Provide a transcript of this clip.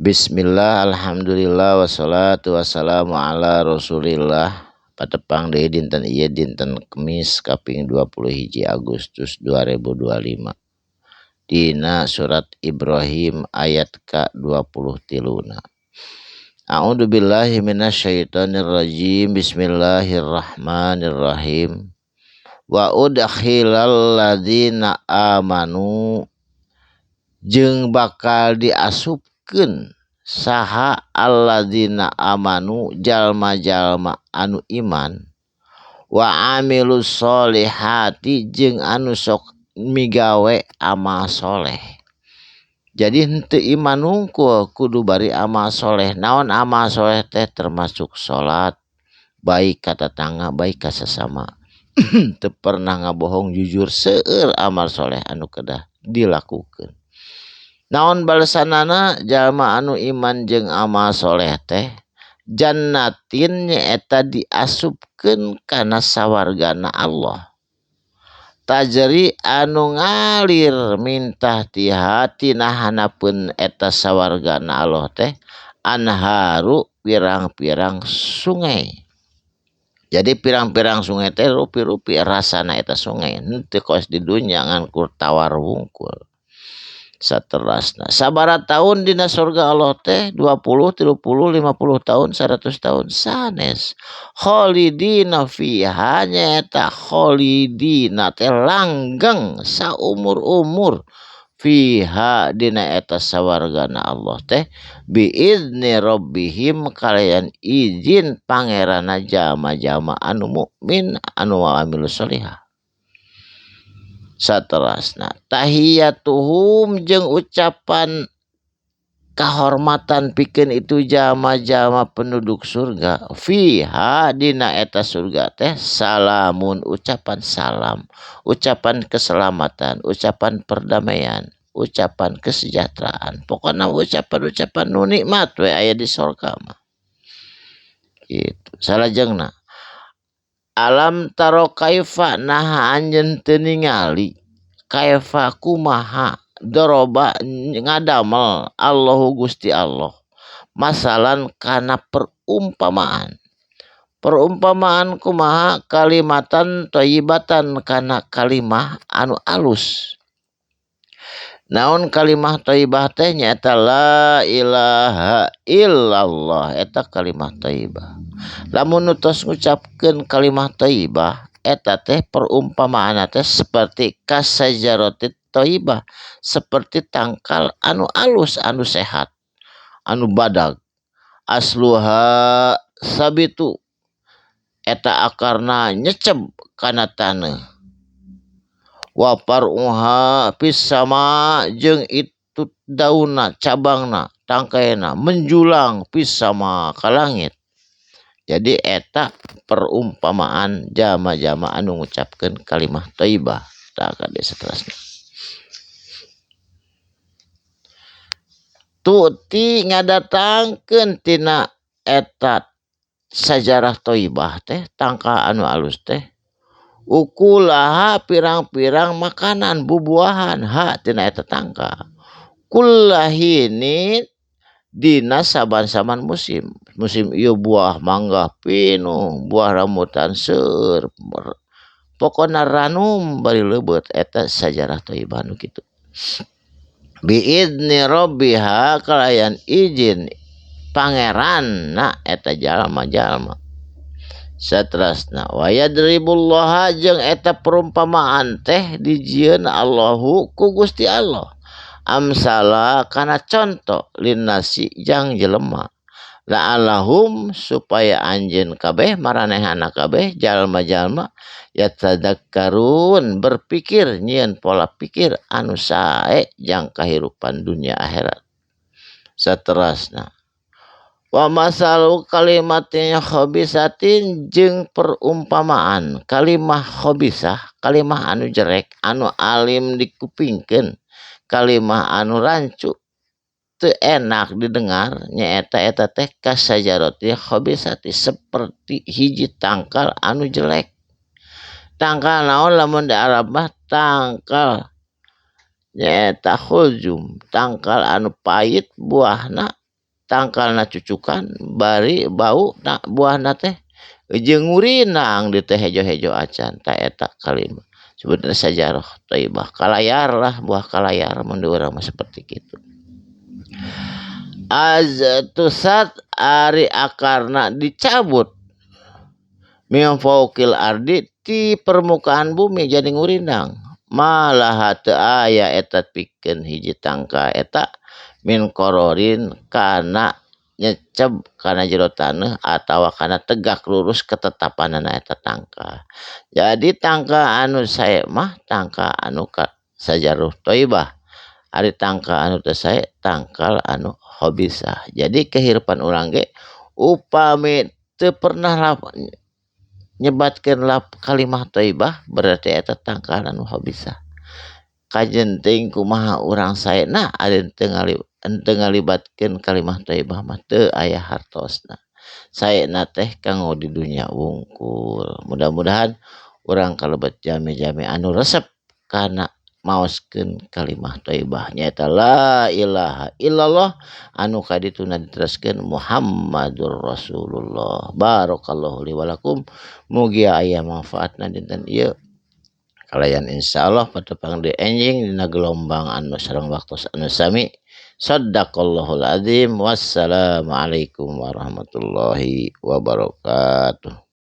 Bismillah, alhamdulillah, wassalatu wassalamu ala rasulillah. Patepang deui dinten ieu dinten Kemis kaping 21 Agustus 2025. Dina surat Ibrahim ayat ke-23. A'udzu billahi minasyaitonir rajim. Bismillahirrahmanirrahim. Wa udkhilal ladzina amanu jeung bakal diasupkeun saha alladzina amanu jalma-jalma anu iman wa amilus solihati jeung anu sok migawe amal soleh. Jadi henteu iman hungkul kudu bari amal soleh. Naon amal soleh teh? Termasuk salat, baik ka tetangga, baik ka sesama. Teu pernah ngabohong, jujur, seueur amal soleh anu kedah dilakukeun. Naon balesanana jalma anu iman jeung amal soleh teh? Jannatin nyaeta diasupkeun kana sawargana Allah. Tajri anu ngalir mintah ti hatina hanapeun eta sawargana Allah teh anharu pirang-pirang sungai. Jadi pirang-pirang sungai teh rupi-rupi rasana eta sungai. Henteu kos di dunya ngan kur tawar wungkul. Saterasna sabaraha taun dina surga Allah teh 20, 30, 50 tahun, 100 tahun sanes. Kholidina fiha nyaeta kholidina teh langgeng saumur-umur fiha dina eta sawargana Allah teh biizni rabbihim kalayan izin pangerana jalma-jalma anu mukmin anu amilus solihah. Saterasna tahiyatuhum jeung ucapan kahormatan pikeun itu jalma-jalma penduduk surga fiha dina eta surga teh salamun ucapan salam, ucapan keselamatan, ucapan perdamaian, ucapan kesejahteraan, pokokna ucapan-ucapan nu nikmat we aya di surga mah. Gitu. Salajengna alam taro kaifa naha anjeun teu ningali kaifa kumaha doroba ngadamel Allahu Gusti Allah masalan kana perumpamaan. Perumpamaan kumaha kalimatan thayyibatan kana kalimah anu alus. Naon kalimah thayyibah teh nyaeta la ilaha illallah eta kalimah thayyibah. Lamun tos ngucapkeun kalimah thayyibah eta teh perumpamaana teh seperti kasajaratit thayyibah, seperti tangkal anu alus anu sehat, anu badag. Asluha sabitu eta akarna nyeceb kana taneuh. Wa paruha fis sama jeung itu daunna cabangna tangkaena menjulang fis sama ka langit. Jadi eta perumpamaan jalma-jalma anu ngucapkeun kalimah thayyibah. Tah kade saterusna. Tuti ngadatangkeun tina eta sajarah thayyibah teh tangka anu alus teh ukulaha pirang-pirang makanan bubuahan ha tina eta tangka. Kullahini dina saban-saban musim. Musim ieu buah mangga pinuh, buah rambutan seueur. Pokona ranum bari leubeut eta sajarah thayyibah nu kitu. Biidzni rabbiha kalayan izin pangeranna eta jalma-jalma. Saterusna wa yadribullaha jeung eta perumpamaan teh dijieun Allahu ku Gusti Allah. Amsala kana contoh linnasi jang jelema la'allahum supaya anjeun kabeh maranehana kabeh jalma-jalma yatadakkarun berpikir nyieun pola pikir anu sae jang kahirupan dunia akhirat. Saterusna wa masalu kalimatnya khabisatin jeung perumpamaan kalimah khabisah, kalimah anu jelek anu alim dikupingkeun, kalimah anu rancu teu enak didengar nyaeta eta teh kasajarati khabisati seperti hiji tangkal anu jelek. Tangkal naon lamun di Arab mah tangkal nyaeta khulzum, tangkal anu pait buahna tangkalna cucukan bari bau buahna teh jeung ngurinang di teh hejo-hejo acan ta eta kalimat sebenarnya sajarah thayyibah kalayar lah buah kalayar mun urang mah seperti kitu. Aztusat ari akarna dicabut min fauqil ardi ti permukaan bumi jadi ngurinang malah teu aya eta pikeun hiji tangka eta min kororin kana nyeceb kana jero taneuh atawa kana tegak lurus ketetapanana eta tangka. Jadi tangka anu sae mah tangka anu sajarah thayyibah. Ari tangka anu teu sae tangkal anu khabisah. Jadi kehidupan urang ge upami teu pernah nyebatkeun kalimah thayyibah berarti eta tangkal anu khabisah. Kajenting kumaha urang saena ari teu ngalibatkeun kalimah thayyibah mah teu aya hartosna. Saena teh kanggo di dunia wungkul. Mudah-mudahan urang kalebet jami-jami anu resep kana maoskeun kalimah thayyibah nyaeta la ilaha illallah anu kadituna diteruskeun Muhammadur Rasulullah. Barakallahu li wa lakum. Mugi aya manfaatna dinten ieu. Kalayan insyaallah patepang di enjing dina gelombang anu sareng waktu anu sami. Shadaqallahul azim. Wassalamualaikum warahmatullahi wabarakatuh.